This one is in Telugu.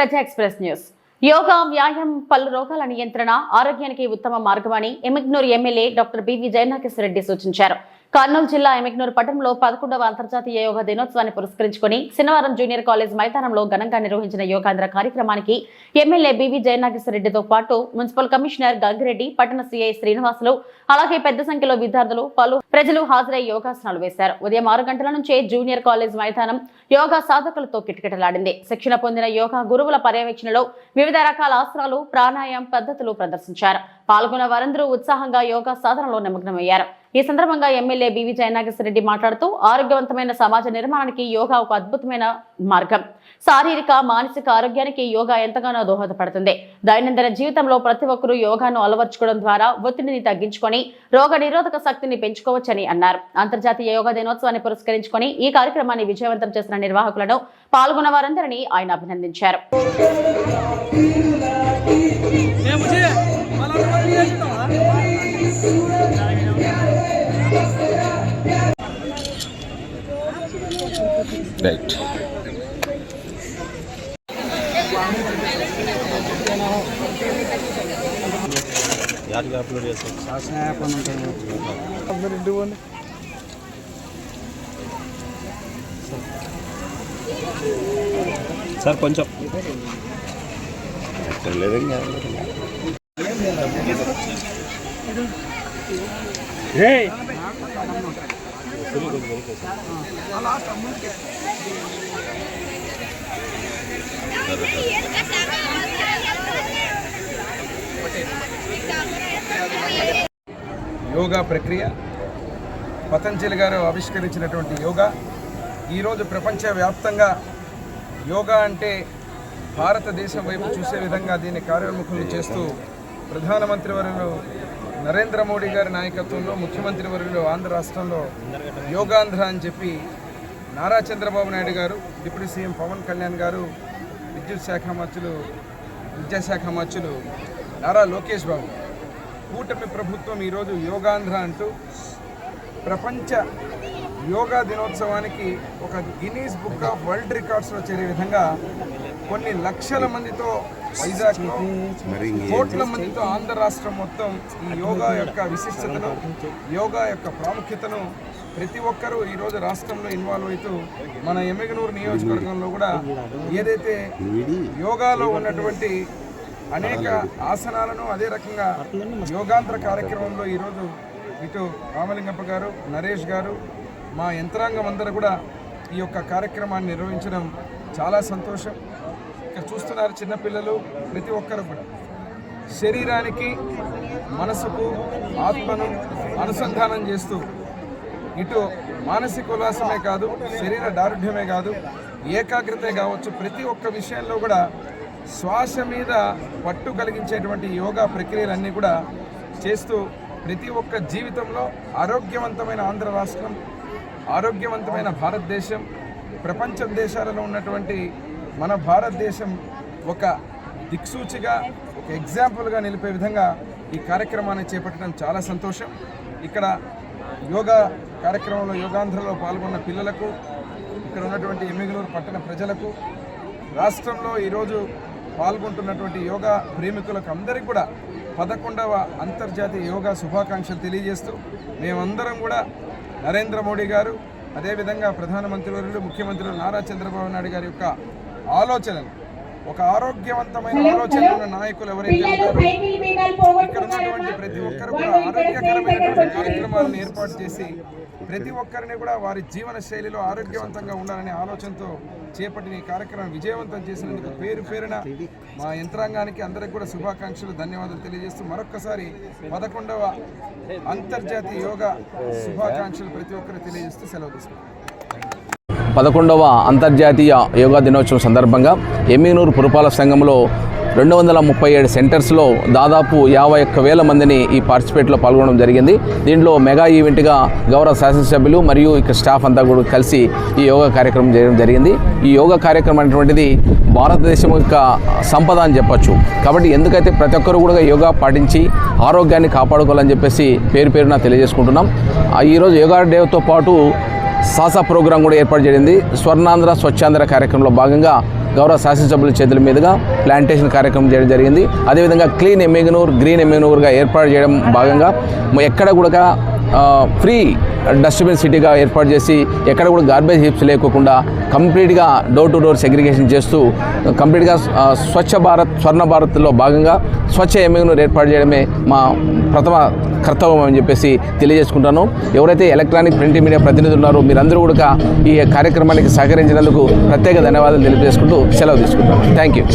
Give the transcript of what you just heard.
ప్రజా ఎక్స్ప్రెస్ న్యూస్. యోగా వ్యాయామం పలు రోగాల నియంత్రణ ఆరోగ్యానికి ఉత్తమ మార్గమని Emmiganur MLA doctor B V Jayanageswara Reddy సూచించారు. కర్నూలు జిల్లా ఎమ్మిగనూరు పట్టణంలో 11వ అంతర్జాతీయ యోగా దినోత్సవాన్ని పురస్కరించుకుని శనివారం జూనియర్ కాలేజ్ మైదానంలో ఘనంగా నిర్వహించిన యోగాంధ్ర కార్యక్రమానికి ఎమ్మెల్యే బివి జయనాగేశ్వర రెడ్డితో పాటు మున్సిపల్ కమిషనర్ గంగిరెడ్డి, పట్టణ సిఐ శ్రీనివాసులు, అలాగే పెద్ద సంఖ్యలో విద్యార్థులు, పలు ప్రజలు హాజరై యోగాసనాలు వేశారు. ఉదయం 6 గంటల నుంచే జూనియర్ కాలేజ్ మైదానం యోగా సాధకులతో కిటకిటలాడింది. శిక్షణ పొందిన యోగా గురువుల పర్యవేక్షణలో వివిధ రకాల ఆసనాలు, ప్రాణాయామ పద్ధతులు ప్రదర్శించారు. పాల్గొన్న వారందరూ ఉత్సాహంగా యోగా సాధనలో నిమగ్నమయ్యారు. ఈ సందర్భంగా ఎమ్మెల్యే బివి జయనాగేశ్వర రెడ్డి మాట్లాడుతూ, ఆరోగ్యవంతమైన సమాజ నిర్మాణానికి యోగా ఒక అద్భుతమైన మార్గం. శారీరక, మానసిక ఆరోగ్యానికి యోగా ఎంతగానో దోహదపడుతుంది. దైనందిన జీవితంలో ప్రతి ఒక్కరూ యోగాను అలవర్చుకోవడం ద్వారా ఒత్తిడిని తగ్గించుకొని రోగ నిరోధక శక్తిని పెంచుకోవచ్చని అన్నారు. అంతర్జాతీయ యోగా దినోత్సవాన్ని పురస్కరించుకొని ఈ కార్యక్రమాన్ని విజయవంతం చేసిన నిర్వాహకులను, పాల్గొన్న వారందరినీ ఆయన అభినందించారు. Right. यार अपलोड सर కొంచెం యోగా ప్రక్రియ పతంజలి గారు ఆవిష్కరించినటువంటి యోగా ఈరోజు ప్రపంచవ్యాప్తంగా యోగా అంటే భారతదేశం వైపు చూసే విధంగా దీన్ని కార్యోన్ముఖులు చేస్తూ ప్రధానమంత్రి వర్యులు నరేంద్ర మోడీ గారి నాయకత్వంలో, ముఖ్యమంత్రి వర్యులు ఆంధ్ర రాష్ట్రంలో యోగాంధ్ర అని చెప్పి నారా చంద్రబాబు నాయుడు గారు, డిప్యూటీ సీఎం పవన్ కళ్యాణ్ గారు, విద్యాశాఖ మంత్రులు నారా లోకేష్ బాబు, కూటమి ప్రభుత్వం ఈరోజు యోగాంధ్ర అంటూ ప్రపంచ యోగా దినోత్సవానికి ఒక గిన్నీస్ బుక్ ఆఫ్ వరల్డ్ రికార్డ్స్లో చేరే విధంగా కొన్ని లక్షల మందితో వైజాగ్లో, కోట్ల మందితో ఆంధ్ర రాష్ట్రం మొత్తం ఈ యోగా యొక్క విశిష్టతను, యోగా యొక్క ప్రాముఖ్యతను ప్రతి ఒక్కరూ ఈరోజు రాష్ట్రంలో ఇన్వాల్వ్ అవుతూ మన ఎమ్మిగనూరు నియోజకవర్గంలో కూడా ఏదైతే యోగాలో ఉన్నటువంటి అనేక ఆసనాలను, అదే రకంగా యోగాంధ్ర కార్యక్రమంలో ఈరోజు ఇటు రామలింగప్ప గారు, నరేష్ గారు, మా యంత్రాంగం అందరూ కూడా ఈ యొక్క కార్యక్రమాన్ని నిర్వహించడం చాలా సంతోషం. ఇక్కడ చూస్తున్నారు చిన్నపిల్లలు, ప్రతి ఒక్కరు కూడా శరీరానికి, మనసుకు, ఆత్మను అనుసంధానం చేస్తూ ఇటు మానసిక ఉల్లాసమే కాదు, శరీర దారుఢ్యమే కాదు, ఏకాగ్రతే కావచ్చు, ప్రతి ఒక్క విషయంలో కూడా శ్వాస మీద పట్టు కలిగించేటువంటి యోగా ప్రక్రియలన్నీ కూడా చేస్తూ ప్రతి ఒక్క జీవితంలో ఆరోగ్యవంతమైన ఆంధ్ర రాష్ట్రం, ఆరోగ్యవంతమైన భారతదేశం, ప్రపంచ దేశాలలో ఉన్నటువంటి మన భారతదేశం ఒక దిక్సూచిగా, ఒక ఎగ్జాంపుల్గా నిలిపే విధంగా ఈ కార్యక్రమాన్ని చేపట్టడం చాలా సంతోషం. ఇక్కడ యోగా కార్యక్రమంలో, యోగాంధ్రలో పాల్గొన్న పిల్లలకు, ఇక్కడ ఉన్నటువంటి ఎమ్మిగనూరు పట్టణ ప్రజలకు, రాష్ట్రంలో ఈరోజు పాల్గొంటున్నటువంటి యోగా ప్రేమికులకు అందరికీ కూడా 11వ అంతర్జాతీయ యోగా శుభాకాంక్షలు తెలియజేస్తూ మేమందరం కూడా నరేంద్ర మోడీ గారు, అదేవిధంగా ప్రధానమంత్రి వర్యులు, ముఖ్యమంత్రి నారా చంద్రబాబు నాయుడు గారి యొక్క ఆలోచనలు, ఒక ఆరోగ్యవంతమైన ఆలోచన ఉన్న నాయకులు ఎవరైతే ఉంటారో ఇక్కడ ఉన్నటువంటి ప్రతి ఒక్కరు కూడా ఆరోగ్యకరమైనటువంటి కార్యక్రమాలను ఏర్పాటు చేసి ప్రతి ఒక్కరిని కూడా వారి జీవన శైలిలో ఆరోగ్యవంతంగా ఉండాలనే ఆలోచనతో చేపట్టిన ఈ కార్యక్రమం విజయవంతం చేసినందుకు పేరు పేరున మా యంత్రాంగానికి అందరికి కూడా శుభాకాంక్షలు, ధన్యవాదాలు తెలియజేస్తూ మరొక్కసారి 11వ అంతర్జాతీయ యోగా శుభాకాంక్షలు ప్రతి ఒక్కరు తెలియజేస్తూ సెలవు తీసుకుంటాం. 11వ అంతర్జాతీయ యోగా దినోత్సవం సందర్భంగా ఎమ్మిగనూరు పురపాలక సంఘంలో 237 సెంటర్స్లో దాదాపు 51,000 మందిని ఈ పార్టిసిపేట్లో పాల్గొనడం జరిగింది. దీంట్లో మెగా ఈవెంట్గా గౌరవ శాసనసభ్యులు మరియు ఇక్కడ స్టాఫ్ అంతా కూడా కలిసి ఈ యోగా కార్యక్రమం చేయడం జరిగింది. ఈ యోగా కార్యక్రమం అనేటువంటిది భారతదేశం యొక్క సంపద అని చెప్పచ్చు. కాబట్టి ఎందుకైతే ప్రతి ఒక్కరు కూడా యోగా పాటించి ఆరోగ్యాన్ని కాపాడుకోవాలని చెప్పేసి పేరు పేరున తెలియజేసుకుంటున్నాం. ఈరోజు యోగా డేతో పాటు సాసా ప్రోగ్రాం కూడా ఏర్పాటు చేయండి. స్వర్ణాంధ్ర స్వచ్ఛాంధ్ర కార్యక్రమంలో భాగంగా గౌరవ శాసనసభ్యుల చేతుల మీదుగా ప్లాంటేషన్ కార్యక్రమం చేయడం జరిగింది. అదేవిధంగా క్లీన్ ఎమ్మిగనూర్, గ్రీన్ ఎమ్మిగనూర్గా ఏర్పాటు చేయడం భాగంగా ఎక్కడ కూడా ఫ్రీ డస్ట్బిన్ సిటీగా ఏర్పాటు చేసి ఎక్కడ కూడా గార్బేజ్ హీప్స్ లేకోకుండా కంప్లీట్గా డోర్ టు డోర్ సెగ్రిగేషన్ చేస్తూ కంప్లీట్గా స్వచ్ఛ భారత్, స్వర్ణ భారత్లో భాగంగా స్వచ్ఛ ఎమ్మిగనూర్ ఏర్పాటు చేయడమే మా ప్రథమ కర్తవ్యం అని చెప్పేసి తెలియజేసుకుంటాను. ఎవరైతే ఎలక్ట్రానిక్ ప్రింట్ మీడియా ప్రతినిధులు ఉన్నారో మీరందరూ కూడా ఈ కార్యక్రమానికి సహకరించినందుకు ప్రత్యేక ధన్యవాదాలు తెలియజేసుకుంటూ సెలవు తీసుకుంటాను. Thank you.